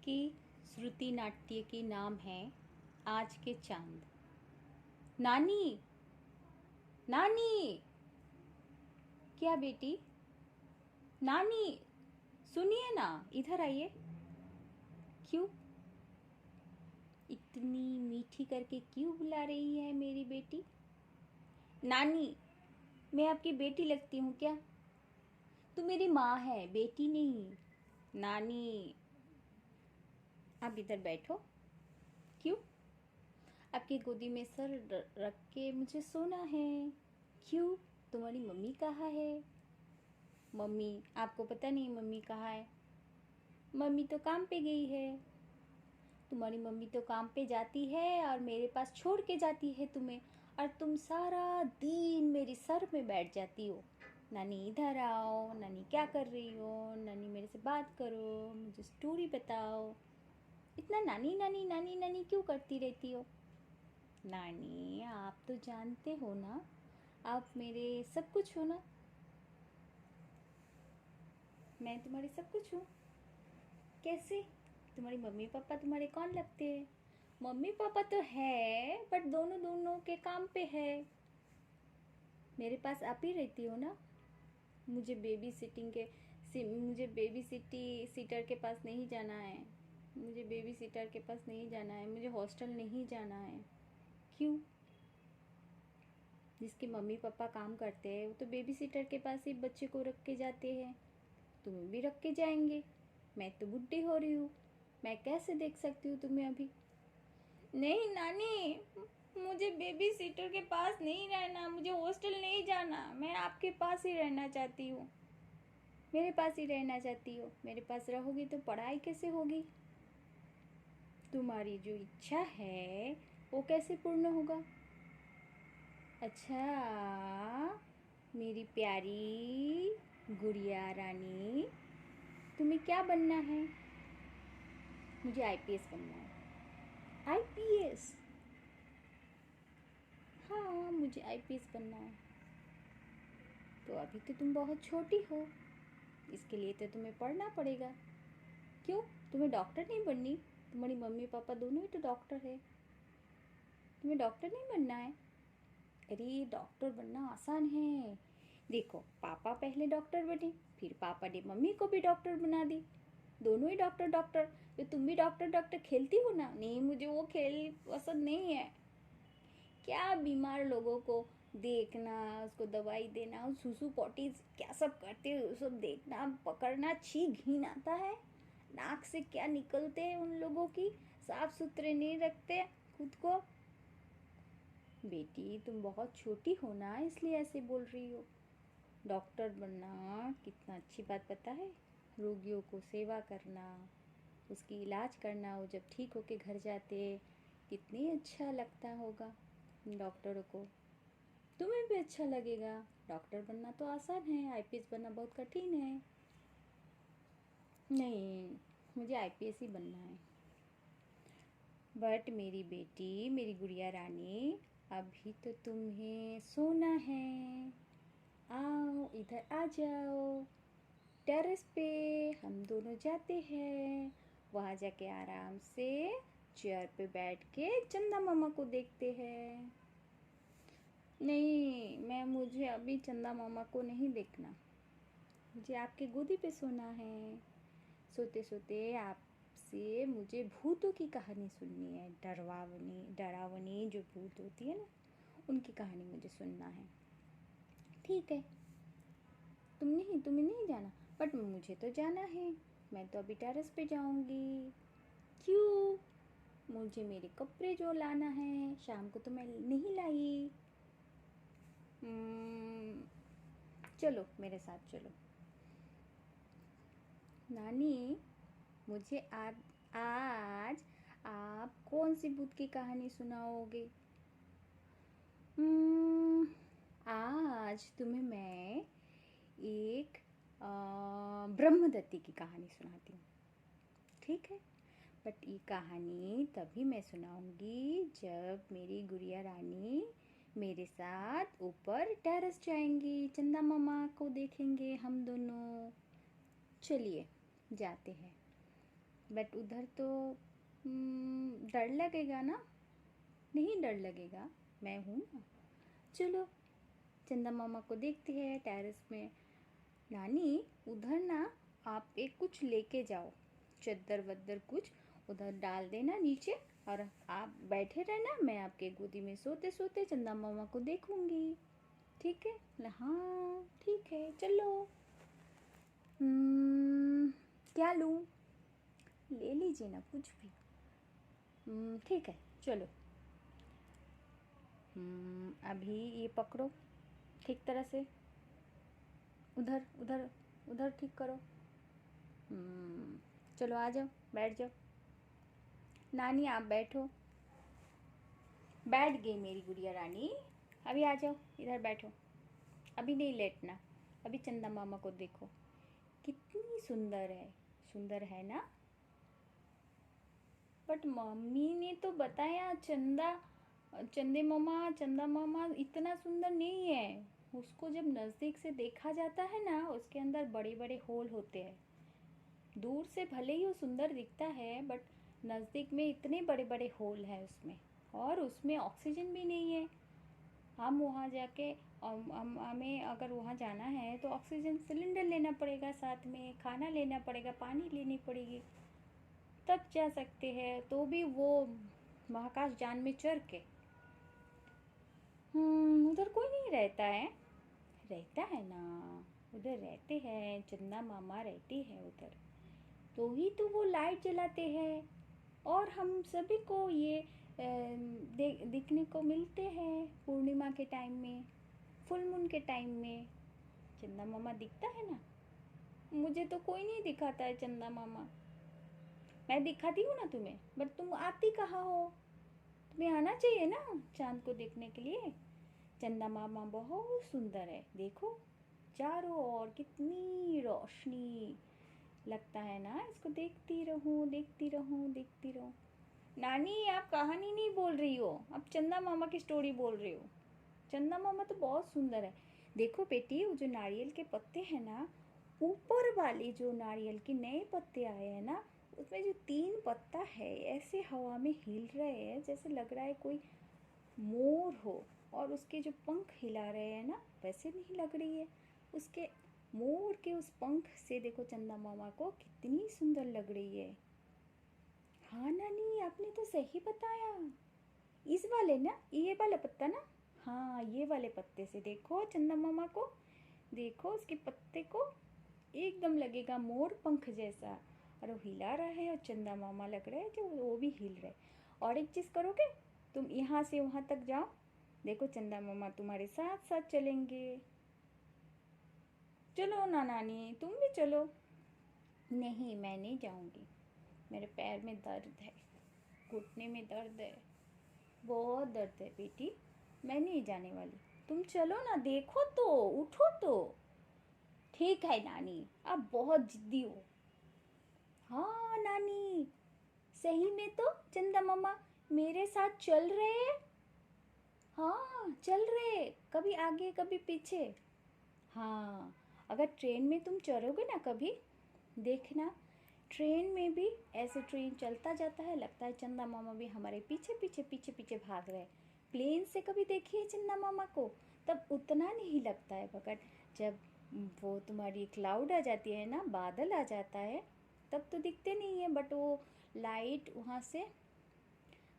की श्रुति नाट्य की नाम है आज के चांद। नानी, नानी, क्या बेटी? नानी, सुनिए ना, इधर आइए। क्यों इतनी मीठी करके क्यों बुला रही है मेरी बेटी? नानी, मैं आपकी बेटी लगती हूँ क्या? तू मेरी माँ है, बेटी नहीं। नानी, आप इधर बैठो। क्यों? आपकी गोदी में सर रख के मुझे सोना है। क्यों? तुम्हारी मम्मी कहाँ है? मम्मी, आपको पता नहीं मम्मी कहाँ है? मम्मी तो काम पे गई है। तुम्हारी मम्मी तो काम पे जाती है और मेरे पास छोड़ के जाती है तुम्हें, और तुम सारा दिन मेरी सर में बैठ जाती हो। नानी इधर आओ, नानी क्या कर रही हो? नानी मेरे से बात करो, मुझे स्टोरी बताओ। इतना नानी नानी नानी नानी क्यों करती रहती हो? नानी, आप तो जानते हो ना, आप मेरे सब कुछ हो ना। मैं तुम्हारी सब कुछ हूँ। कैसे? तुम्हारी मम्मी पापा तुम्हारे कौन लगते हैं? मम्मी पापा तो है, बट दोनों दोनों के काम पे है। मेरे पास आप ही रहती हो ना। मुझे बेबी सीटर के पास नहीं जाना है। मुझे बेबी सीटर के पास नहीं जाना है, मुझे हॉस्टल नहीं जाना है। क्यों? जिसके मम्मी पापा काम करते हैं वो तो बेबी सीटर के पास ही बच्चे को रख के जाते हैं। तुम्हें भी रख के जाएंगे। मैं तो बुढ़ी हो रही हूँ, मैं कैसे देख सकती हूँ तुम्हें अभी? नहीं नानी, मुझे बेबी सीटर के पास नहीं रहना, मुझे हॉस्टल नहीं जाना, मैं आपके पास ही रहना चाहती हूँ। मेरे पास ही रहना चाहती हो? मेरे पास रहोगी तो पढ़ाई कैसे होगी? तुम्हारी जो इच्छा है वो कैसे पूर्ण होगा? अच्छा, मेरी प्यारी गुड़िया रानी, तुम्हें क्या बनना है? मुझे आईपीएस बनना है। आईपीएस? हाँ, मुझे आईपीएस बनना है। तो अभी तो तुम बहुत छोटी हो, इसके लिए तो तुम्हें पढ़ना पड़ेगा। क्यों? तुम्हें डॉक्टर नहीं बननी? तुम्हारी मम्मी पापा दोनों ही तो डॉक्टर है। तुम्हें डॉक्टर नहीं बनना है? अरे, डॉक्टर बनना आसान है। देखो, पापा पहले डॉक्टर बने, फिर पापा ने मम्मी को भी डॉक्टर बना दी। दोनों ही डॉक्टर डॉक्टर। तो तुम भी डॉक्टर डॉक्टर खेलती हो ना? नहीं, मुझे वो खेल पसंद नहीं है। क्या बीमार लोगों को देखना, उसको दवाई देना, सुसु पॉटी क्या सब करते हैं, वो सब देखना, पकड़ना, छी घिन आता है। नाक से क्या निकलते हैं उन लोगों की, साफ सुथरे नहीं रखते खुद को। बेटी, तुम बहुत छोटी हो ना, इसलिए ऐसे बोल रही हो। डॉक्टर बनना कितना अच्छी बात, पता है? रोगियों को सेवा करना, उसकी इलाज करना, वो जब ठीक होके घर जाते कितनी अच्छा लगता होगा डॉक्टरों को। तुम्हें भी अच्छा लगेगा। डॉक्टर बनना तो आसान है, आईपीएस बनना बहुत कठिन है। नहीं, मुझे आईपीएस ही बनना है। बट मेरी बेटी, मेरी गुड़िया रानी, अभी तो तुम्हें सोना है। आओ, इधर आ जाओ। टेरेस पे हम दोनों जाते हैं। वहाँ जाके आराम से चेयर पे बैठ के चंदा मामा को देखते हैं। नहीं, मुझे अभी चंदा मामा को नहीं देखना। मुझे आपके गोदी पे सोना है। सोते सोते आपसे मुझे भूतों की कहानी सुननी है। डरावनी डरावनी जो भूत होती है ना, उनकी कहानी मुझे सुनना है। ठीक है, तुम्हें नहीं जाना, बट मुझे तो जाना है। मैं तो अभी टेरेस पे जाऊंगी। क्यों? मुझे मेरे कपड़े जो लाना है, शाम को तो मैं नहीं लाई। चलो मेरे साथ चलो। नानी, मुझे आज आप कौन सी भूत की कहानी सुनाओगे? आज तुम्हें मैं एक ब्रह्मदत्ती की कहानी सुनाती हूँ। ठीक है? बट ये कहानी तभी मैं सुनाऊंगी जब मेरी गुड़िया रानी मेरे साथ ऊपर टेरेस जाएंगी, चंदा मामा को देखेंगे हम दोनों। चलिए जाते हैं। बट उधर तो डर लगेगा ना? नहीं डर लगेगा, मैं हूँ ना। चलो चंदा मामा को देखते हैं टेरेस में। नानी उधर ना आप एक कुछ लेके जाओ, चद्दर वद्दर कुछ उधर डाल देना नीचे, और आप बैठे रहना, मैं आपके गोदी में सोते सोते चंदा मामा को देखूंगी। ठीक है? बोला, हाँ ठीक है चलो। क्या लूँ? ले लीजिए ना कुछ भी। ठीक है चलो। अभी ये पकड़ो ठीक तरह से, उधर उधर उधर ठीक करो। चलो आ जाओ, बैठ जाओ। नानी आप बैठो। बैठ गई मेरी गुड़िया रानी। अभी आ जाओ, इधर बैठो। अभी नहीं लेटना, अभी चंदा मामा को देखो कितनी सुंदर है। सुंदर है ना? बट मम्मी ने तो बताया चंदा मामा इतना सुंदर नहीं है। उसको जब नज़दीक से देखा जाता है ना, उसके अंदर बड़े बड़े होल होते हैं। दूर से भले ही वो सुंदर दिखता है, बट नज़दीक में इतने बड़े बड़े होल हैं उसमें, और उसमें ऑक्सीजन भी नहीं है। हम वहाँ जाके हमें अगर वहाँ जाना है तो ऑक्सीजन सिलेंडर लेना पड़ेगा, साथ में खाना लेना पड़ेगा, पानी लेनी पड़ेगी, तब जा सकते हैं। तो भी वो महाकाश यान में चढ़ के। उधर कोई नहीं रहता है? रहता है ना, उधर रहते हैं, चंदा मामा रहते हैं उधर। तो ही तो वो लाइट जलाते हैं, और हम सभी को ये दिखने को मिलते हैं पूर्णिमा के टाइम में, फुल मून के टाइम में। चंदा मामा दिखता है ना। मुझे तो कोई नहीं दिखाता है चंदा मामा। मैं दिखाती हूँ ना तुम्हें, बट तुम आती कहाँ हो? तुम्हें आना चाहिए ना चांद को देखने के लिए। चंदा मामा बहुत सुंदर है, देखो चारों ओर कितनी रोशनी। लगता है ना इसको देखती रहूं देखती रहूं देखती रहूं। नानी आप कहानी नहीं बोल रही हो, आप चंदा मामा की स्टोरी बोल रही हो। चंदा मामा तो बहुत सुंदर है। देखो बेटी, वो जो नारियल के पत्ते हैं ना, ऊपर वाले जो नारियल के नए पत्ते आए हैं ना, उसमें जो 3 पत्ता है ऐसे हवा में हिल रहे हैं, जैसे लग रहा है कोई मोर हो, और उसके जो पंख हिला रहे हैं ना, वैसे नहीं लग रही है। उसके मोर के उस पंख से देखो चंदा मामा को कितनी सुंदर लग रही है। हाँ नानी आपने तो सही बताया। इस वाले ना, ये वाला पत्ता ना, हाँ ये वाले पत्ते से देखो चंदा मामा को, देखो उसके पत्ते को, एकदम लगेगा मोर पंख जैसा। और वो हिला रहा है, और चंदा मामा लग रहा है कि वो भी हिल रहे। और एक चीज़ करोगे, तुम यहाँ से वहाँ तक जाओ, देखो चंदा मामा तुम्हारे साथ साथ चलेंगे। चलो ना नानी, तुम भी चलो। नहीं मैं नहीं जाऊँगी, मेरे पैर में दर्द है, घुटने में दर्द है, बहुत दर्द है बेटी, मैं नहीं जाने वाली। तुम चलो ना, देखो तो, उठो तो। ठीक है नानी, आप बहुत जिद्दी हो। हाँ नानी, सही में तो चंदा मामा मेरे साथ चल रहे हैं। हाँ चल रहे, कभी आगे कभी पीछे। हाँ, अगर ट्रेन में तुम चढ़ोगे ना कभी, देखना ट्रेन में भी ऐसे ट्रेन चलता जाता है, लगता है चंदा मामा भी हमारे पीछे पीछे पीछे पीछे भाग रहे हैं। प्लेन से कभी देखिए चंदा मामा को, तब उतना नहीं लगता है, मगर जब वो तुम्हारी क्लाउड आ जाती है ना, बादल आ जाता है, तब तो दिखते नहीं है, बट वो लाइट वहाँ से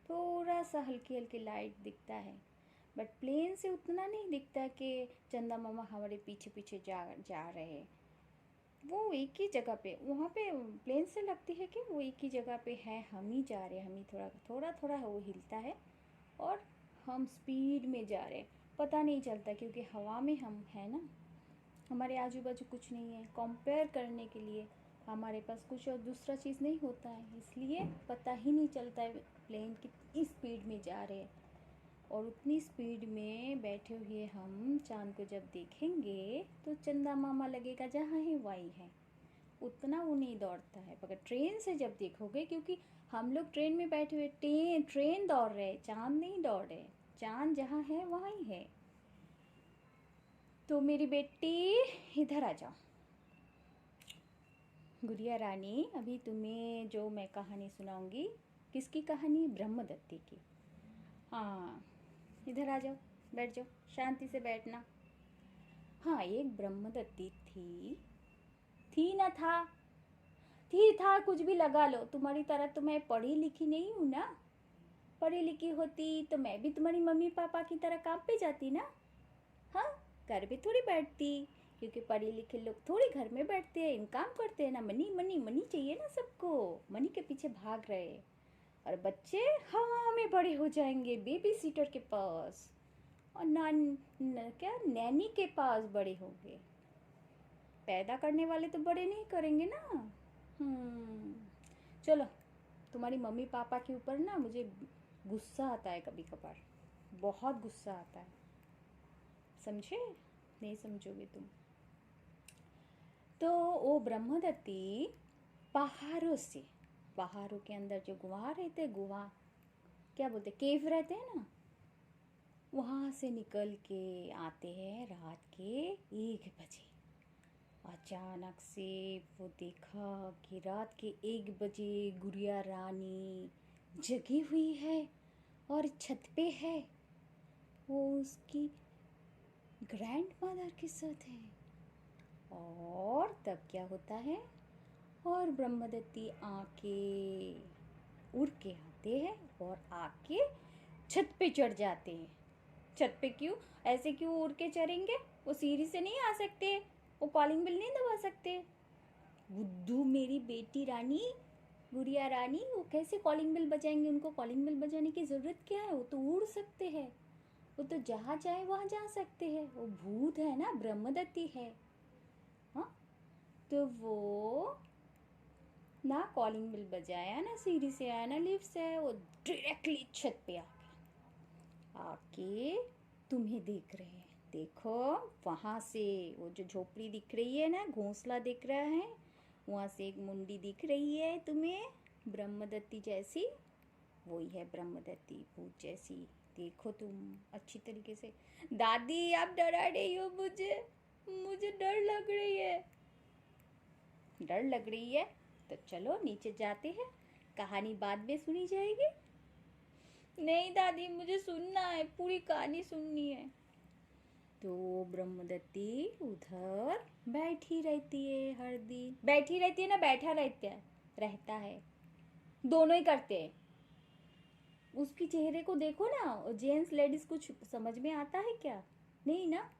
थोड़ा सा हल्की हल्की लाइट दिखता है। बट प्लेन से उतना नहीं दिखता कि चंदा मामा हमारे पीछे पीछे जा जा रहे हैं। वो एक ही जगह पे, वहाँ पे प्लेन से लगती है कि वो एक ही जगह पे है, हम ही जा रहे हैं, हम ही थोड़ा थोड़ा थोड़ा वो हिलता है, और हम स्पीड में जा रहे हैं, पता नहीं चलता, क्योंकि हवा में हम है ना, हमारे आजू बाजू कुछ नहीं है कंपेयर करने के लिए, हमारे पास कुछ और दूसरा चीज़ नहीं होता है, इसलिए पता ही नहीं चलता है प्लेन कितनी स्पीड में जा रहे हैं। और उतनी स्पीड में बैठे हुए हम चांद को जब देखेंगे तो चंदा मामा लगेगा जहाँ है वही है, उतना वो नहीं दौड़ता है। मगर ट्रेन से जब देखोगे, क्योंकि हम लोग ट्रेन में बैठे हुए, ट्रेन दौड़ रहे, चांद नहीं दौड़ रहे, चांद जहाँ है वहीं है। तो मेरी बेटी इधर आ जाओ। गुड़िया रानी, अभी तुम्हें जो मैं कहानी सुनाऊंगी, किसकी कहानी? ब्रह्मदत्ती की। हाँ, इधर आ जाओ, बैठ जाओ, शांति से बैठना। हाँ, एक ब्रह्मदत्ती थी ना था, थी था, कुछ भी लगा लो। तुम्हारी तरह तो मैं पढ़ी लिखी नहीं हूँ ना। पढ़ी लिखी होती तो मैं भी तुम्हारी मम्मी पापा की तरह काम पे जाती ना। हाँ, घर पे थोड़ी बैठती, क्योंकि पढ़े लिखे लोग थोड़ी घर में बैठते हैं, काम करते हैं ना। मनी मनी मनी चाहिए ना सबको, मनी के पीछे भाग रहे। और बच्चे हवा में बड़े हो जाएंगे बेबी सीटर के पास, और क्या नैनी के पास बड़े होंगे। पैदा करने वाले तो बड़े नहीं करेंगे ना। चलो, तुम्हारी मम्मी पापा के ऊपर ना मुझे गुस्सा आता है कभी कभार, बहुत गुस्सा आता है। समझे? नहीं समझोगे तुम तो। वो ब्रह्मदत्ती पहाड़ों के अंदर जो गुहा रहते हैं, गुहा क्या बोलते, केव रहते हैं ना, वहाँ से निकल के आते हैं रात के 1 बजे। अचानक से वो देखा कि रात के 1 बजे गुड़िया रानी जगी हुई है और छत पे है। वो उसकी ग्रैंड मदर के साथ है। और तब क्या होता है, और ब्रह्मदत्ती आके उड़ के आते हैं और आके छत पे चढ़ जाते हैं। छत पे क्यों, ऐसे क्यों उड़ के चढ़ेंगे? वो सीढ़ी से नहीं आ सकते, वो कॉलिंग बेल नहीं दबा सकते। बुद्धू मेरी बेटी रानी, गुड़िया रानी, वो कैसे कॉलिंग बेल बजाएंगे? उनको कॉलिंग बेल बजाने की ज़रूरत क्या है? वो तो उड़ सकते हैं, वो तो जहाँ चाहे वहाँ जा सकते हैं। वो भूत है ना, ब्रह्मदत्ती है। हाँ, तो वो ना कॉलिंग बेल बजाया, ना सीढ़ी से आया, ना लिफ्ट से आया, वो डायरेक्टली छत पे आ गया। आके तुम्हें देख रहे हैं। देखो, वहाँ से वो जो झोपड़ी दिख रही है ना, घोंसला दिख रहा है, वहाँ से एक मुंडी दिख रही है तुम्हें, ब्रह्मदत्ती जैसी। वही है ब्रह्मदत्ती, भूत जैसी। देखो तुम अच्छी तरीके से। दादी, आप डरा रही हो मुझे, मुझे डर लग रही है। डर लग रही है तो चलो नीचे जाते हैं, कहानी बाद में सुनी जाएगी। नहीं दादी, मुझे सुनना है, पूरी कहानी सुननी है। तो ब्रह्मदत्ती उधर बैठी रहती है, हर दिन बैठी रहती है ना, बैठा रहता है, दोनों ही करते हैं। उसकी चेहरे को देखो ना, जेंट्स लेडीज कुछ समझ में आता है क्या? नहीं ना।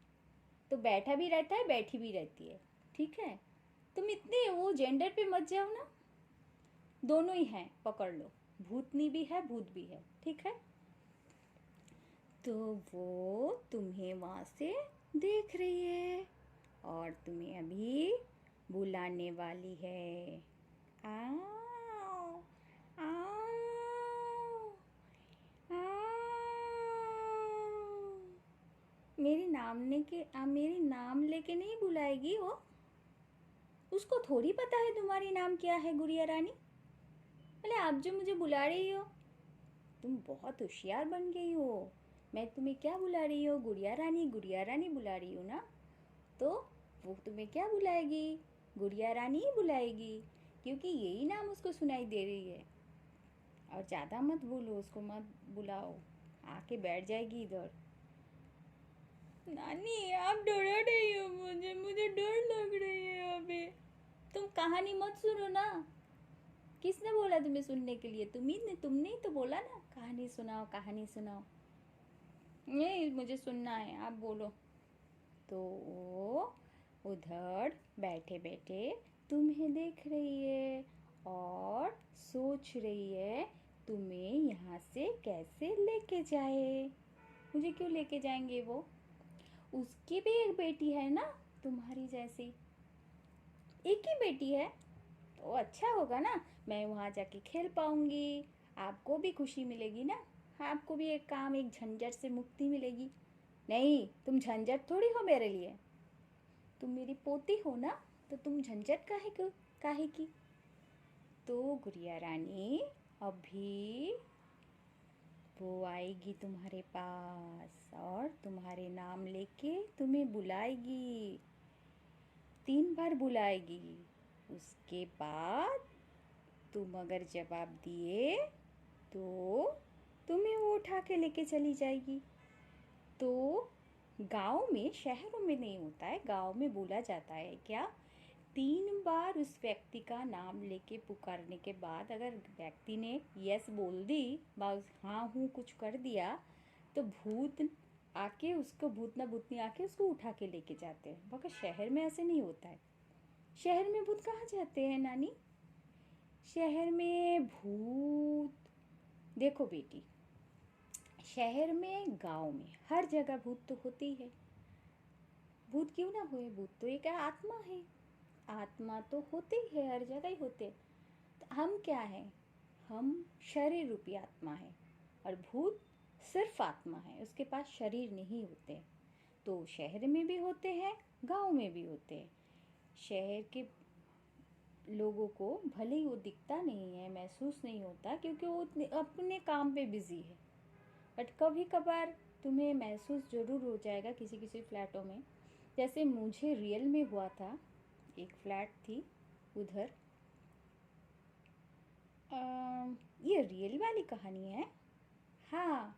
तो बैठा भी रहता है, बैठी भी रहती है। ठीक है, तुम इतने वो जेंडर पे मत जाओ ना, दोनों ही हैं, पकड़ लो। भूतनी भी है, भूत भी है। ठीक है, तो वो तुम्हें वहाँ से देख रही है और तुम्हें अभी बुलाने वाली है। आओ, आओ, आओ। मेरी नाम लेके नहीं बुलाएगी वो। उसको थोड़ी पता है तुम्हारी नाम क्या है, गुड़िया रानी। अरे आप जो मुझे बुला रही हो, तुम बहुत होशियार बन गई हो। मैं तुम्हें क्या बुला रही हूँ? गुड़िया रानी बुला रही हूँ ना। तो वो तुम्हें क्या बुलाएगी? गुड़िया रानी ही बुलाएगी, क्योंकि यही नाम उसको सुनाई दे रही है। और ज़्यादा मत बोलो, उसको मत बुलाओ, आके बैठ जाएगी इधर। नानी, आप डरा रही हो मुझे, मुझे डर लग रही है अभी। तुम कहानी मत सुनो ना। किसने बोला तुम्हें सुनने के लिए? तुमने ही तो बोला ना, कहानी सुनाओ, कहानी सुनाओ। नहीं, मुझे सुनना है, आप बोलो। तो वो उधर बैठे बैठे तुम्हें देख रही है और सोच रही है तुम्हें यहाँ से कैसे लेके जाए। मुझे क्यों लेके जाएंगे वो? उसकी भी एक बेटी है ना, तुम्हारी जैसी। एक ही बेटी है तो अच्छा होगा ना, मैं वहाँ जाके खेल पाऊंगी, आपको भी खुशी मिलेगी ना, आपको भी एक काम, एक झंझट से मुक्ति मिलेगी। नहीं, तुम झंझट थोड़ी हो मेरे लिए, तुम मेरी पोती हो ना, तो तुम झंझट काहे की? तो गुड़िया रानी अभी वो आएगी तुम्हारे पास और तुम्हारे नाम लेके तुम्हें बुलाएगी, 3 बार बुलाएगी। उसके बाद तुम अगर जवाब दिए तो तुम्हें वो उठा के लेके चली जाएगी। तो गांव में, शहरों में नहीं होता है, गांव में बोला जाता है क्या, 3 बार उस व्यक्ति का नाम लेके पुकारने के बाद अगर व्यक्ति ने यस बोल दी, बस हाँ हूँ कुछ कर दिया, तो भूत आके उसको, भूत ना भूतनी आके उसको उठा के लेके जाते हैं। मगर शहर में ऐसे नहीं होता है। शहर में भूत कहाँ जाते हैं नानी? शहर में भूत, देखो बेटी, शहर में, गांव में हर जगह भूत तो होती है। भूत क्यों ना हुए, भूत तो एक आत्मा है। आत्मा तो होते ही है, हर जगह ही होते। तो हम क्या है? हम शरीर रूपी आत्मा है, और भूत सिर्फ आत्मा है, उसके पास शरीर नहीं होते। तो शहर में भी होते हैं, गांव में भी होते हैं। शहर के लोगों को भले ही वो दिखता नहीं है, महसूस नहीं होता, क्योंकि वो अपने काम पे बिजी है। बट कभी कभार तुम्हें महसूस ज़रूर हो जाएगा किसी किसी फ्लैटों में। जैसे मुझे रियल में हुआ था, एक फ्लैट थी उधर। ये रियल वाली कहानी है। हाँ,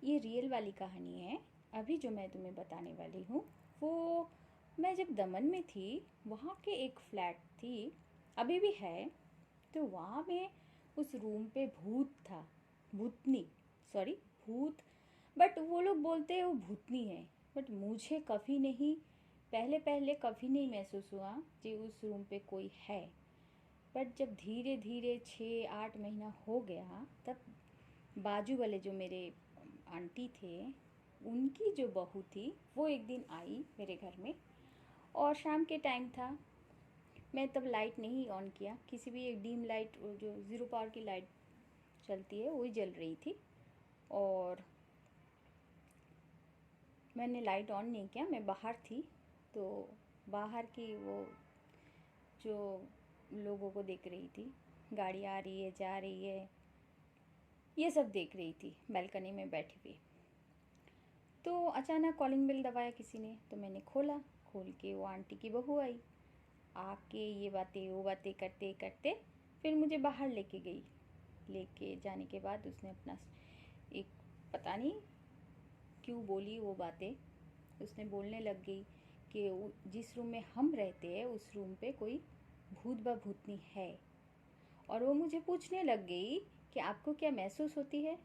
ये रियल वाली कहानी है। अभी जो मैं तुम्हें बताने वाली हूँ वो, मैं जब दमन में थी वहाँ के एक फ्लैट थी, अभी भी है। तो वहाँ में उस रूम पे भूत था, भूतनी, सॉरी भूत, बट वो लोग बोलते हैं वो भूतनी है। बट मुझे कभी नहीं, पहले पहले कभी नहीं महसूस हुआ कि उस रूम पे कोई है। बट जब धीरे धीरे 6-8 महीना हो गया, तब बाजू वाले जो मेरे आंटी थे, उनकी जो बहू थी, वो एक दिन आई मेरे घर में, और शाम के टाइम था। मैं तब लाइट नहीं ऑन किया, किसी भी एक डीम लाइट, जो ज़ीरो पावर की लाइट चलती है वही जल रही थी, और मैंने लाइट ऑन नहीं किया, मैं बाहर थी। तो बाहर की वो जो लोगों को देख रही थी, गाड़ी आ रही है जा रही है, ये सब देख रही थी बालकनी में बैठी हुई। तो अचानक कॉलिंग बेल दबाया किसी ने, तो मैंने खोला, खोल के वो आंटी की बहू आई। आके ये बातें वो बातें करते करते फिर मुझे बाहर लेके गई। लेके जाने के बाद उसने अपना एक, पता नहीं क्यों बोली वो बातें, उसने बोलने लग गई कि जिस रूम में हम रहते हैं उस रूम पे कोई भूत व भूतनी है। और वो मुझे पूछने लग गई कि आपको क्या महसूस होती है,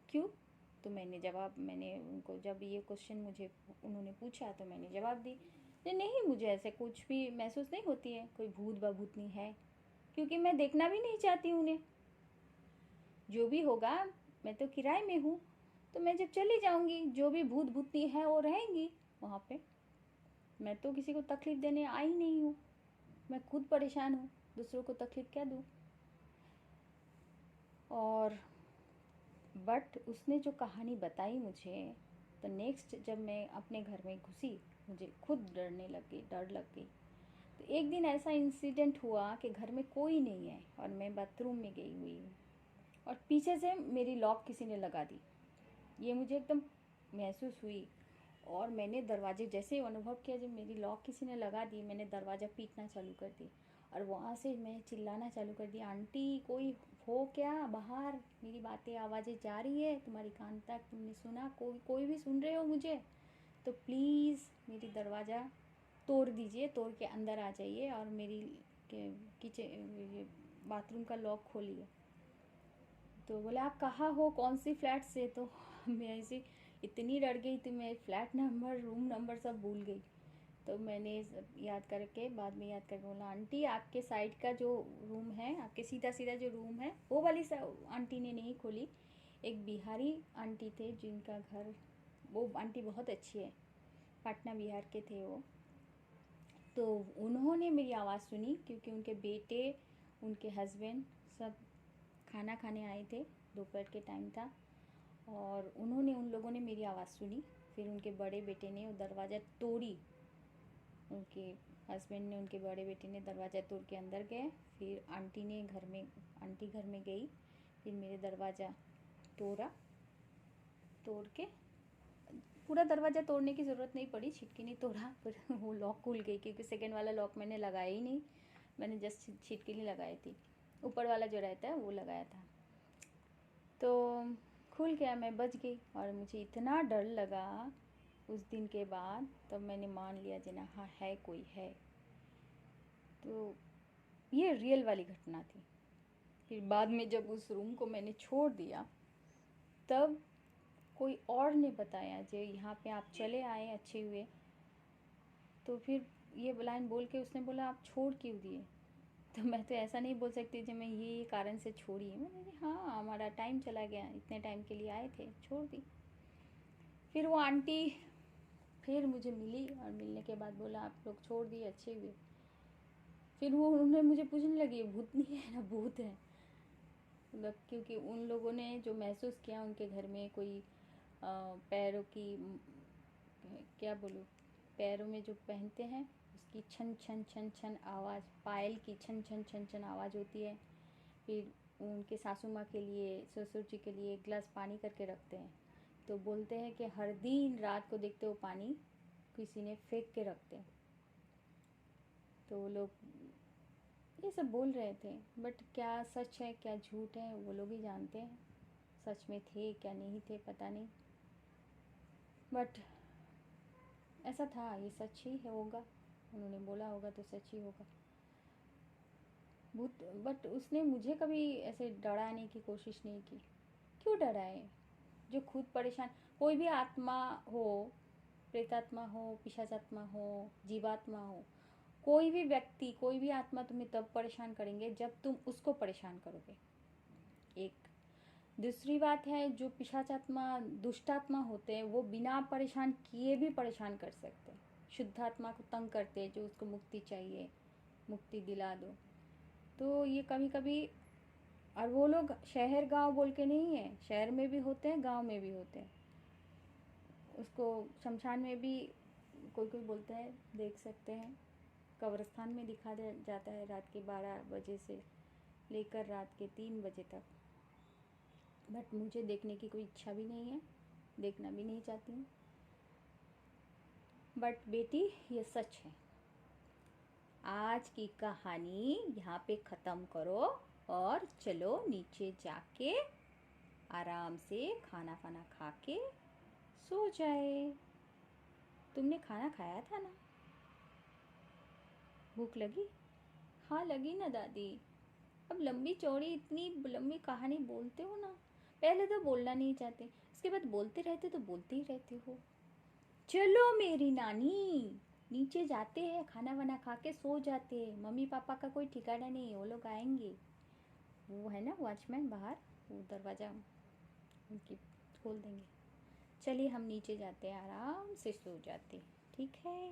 क्यों? तो मैंने उनको जब ये क्वेश्चन मुझे उन्होंने पूछा तो मैंने जवाब दी, नहीं मुझे ऐसे कुछ भी महसूस नहीं होती है, कोई भूत व भूतनी है, क्योंकि मैं देखना भी नहीं चाहती उन्हें। जो भी होगा, मैं तो किराए में हूँ, तो मैं जब चली जाऊँगी, जो भी भूत भूतनी है वो रहेंगी वहाँ पे। मैं तो किसी को तकलीफ़ देने आई नहीं हूँ, मैं खुद परेशान हूँ, दूसरों को तकलीफ़ क्या दूँ। और बट उसने जो कहानी बताई मुझे, तो नेक्स्ट जब मैं अपने घर में घुसी, मुझे खुद डर लग गई। तो एक दिन ऐसा इंसिडेंट हुआ कि घर में कोई नहीं है और मैं बाथरूम में गई हुई हूँ, और पीछे से मेरी लॉक किसी ने लगा दी। ये मुझे एकदम महसूस हुई, और मैंने दरवाजे जैसे ही अनुभव किया, जब मेरी लॉक किसी ने लगा दी, मैंने दरवाज़ा पीटना चालू कर दी, और वहाँ से मैं चिल्लाना चालू कर दी, आंटी कोई हो क्या बाहर, मेरी बातें आवाज़ें जा रही है तुम्हारी कान तक, तुमने सुना, कोई भी सुन रहे हो मुझे, तो प्लीज़ मेरी दरवाज़ा तोड़ दीजिए, तोड़ के अंदर आ जाइए, और मेरी किचन बाथरूम का लॉक खोलिए। तो बोले आप कहाँ हो, कौन सी फ्लैट से? तो मैं ऐसे इतनी डर गई थी, मैं फ्लैट नंबर रूम नंबर सब भूल गई। तो मैंने याद करके, बाद में याद करके बोला, आंटी आपके साइड का जो रूम है, आपके सीधा सीधा जो रूम है, वो वाली आंटी ने नहीं खोली। एक बिहारी आंटी थे जिनका घर, वो आंटी बहुत अच्छी है, पटना बिहार के थे वो। तो उन्होंने मेरी आवाज़ सुनी, क्योंकि उनके बेटे, उनके हस्बैंड सब खाना खाने आए थे, दोपहर के टाइम था, और उन लोगों ने मेरी आवाज़ सुनी। फिर उनके बड़े बेटे ने वो दरवाज़ा तोड़ी, उनके हस्बैंड ने, उनके बड़े बेटे ने दरवाज़ा तोड़ के अंदर गए। फिर आंटी घर में गई, फिर मेरे दरवाज़ा तोड़ के, पूरा दरवाज़ा तोड़ने की ज़रूरत नहीं पड़ी, छिटकी नहीं तोड़ा, पर वो लॉक खुल गई, क्योंकि सेकंड वाला लॉक मैंने लगाया ही नहीं। मैंने जस्ट छिटकिली लगाई थी, ऊपर वाला जो रहता है वो लगाया था। तो खुल गया, मैं बच गई। और मुझे इतना डर लगा उस दिन के बाद, तब मैंने मान लिया जना हाँ है, कोई है। तो ये रियल वाली घटना थी। फिर बाद में जब उस रूम को मैंने छोड़ दिया, तब कोई और ने बताया जो यहाँ पे आप चले आए अच्छे हुए। तो फिर ये लाइन बोल के उसने बोला आप छोड़ क्यों दिए? तो मैं तो ऐसा नहीं बोल सकती जो मैं ये कारण से छोड़ी है। मैंने कहा हाँ हमारा टाइम चला गया, इतने टाइम के लिए आए थे, छोड़ दी। फिर वो आंटी फिर मुझे मिली और मिलने के बाद बोला आप लोग छोड़ दिए, अच्छे हुए। फिर वो उन्होंने मुझे पूछने लगी भूत नहीं है ना? भूत है मतलब, क्योंकि उन लोगों ने जो महसूस किया उनके घर में कोई पैरों की क्या बोलूँ, पैरों में जो पहनते हैं उसकी छन छन छन छन आवाज़, पायल की छन छन छन छन आवाज़ होती है। फिर उनके सासू माँ के लिए, ससुर जी के लिए एक गिलास पानी करके रखते हैं। तो बोलते हैं कि हर दिन रात को देखते हो पानी किसी ने फेंक के रखते हैं। तो वो लोग ये सब बोल रहे थे, बट क्या सच है क्या झूठ है वो लोग ही जानते हैं। सच में थे क्या नहीं थे पता नहीं, बट ऐसा था, ये सच ही होगा, उन्होंने बोला होगा तो सच ही होगा। भूत, बट उसने मुझे कभी ऐसे डराने की कोशिश नहीं की। क्यों डराए? जो खुद परेशान, कोई भी आत्मा हो, प्रेतात्मा हो, पिशाचात्मा हो, जीवात्मा हो, कोई भी व्यक्ति, कोई भी आत्मा तुम्हें तब परेशान करेंगे जब तुम उसको परेशान करोगे। एक दूसरी बात है, जो पिशाचात्मा दुष्टात्मा होते हैं वो बिना परेशान किए भी परेशान कर सकते हैं। शुद्धात्मा को तंग करते हैं, जो उसको मुक्ति चाहिए, मुक्ति दिला दो। तो ये कभी कभी, और वो लोग शहर गांव बोल के नहीं है, शहर में भी होते हैं गांव में भी होते हैं। उसको शमशान में भी कोई कोई बोलते हैं, देख सकते हैं। कब्रिस्तान में दिखा जाता है रात के 12 बजे से लेकर रात के 3 बजे तक। बट मुझे देखने की कोई इच्छा भी नहीं है, देखना भी नहीं चाहती हूँ। बट बेटी ये सच है। आज की कहानी यहाँ पे ख़त्म करो और चलो नीचे जाके आराम से खाना वाना खा के सो जाए। तुमने खाना खाया था ना? भूख लगी? हाँ लगी ना दादी। अब लंबी चौड़ी इतनी लंबी कहानी बोलते हो ना, पहले तो बोलना नहीं चाहते, इसके बाद बोलते रहते तो बोलते ही रहते हो। चलो मेरी नानी, नीचे जाते हैं, खाना वाना खा के सो जाते हैं। मम्मी पापा का कोई ठिकाना नहीं है, वो लोग आएंगे। वो है ना वॉचमैन बाहर, वो दरवाज़ा उनकी खोल देंगे। चलिए हम नीचे जाते हैं, आराम से सो जाते हैं, ठीक है?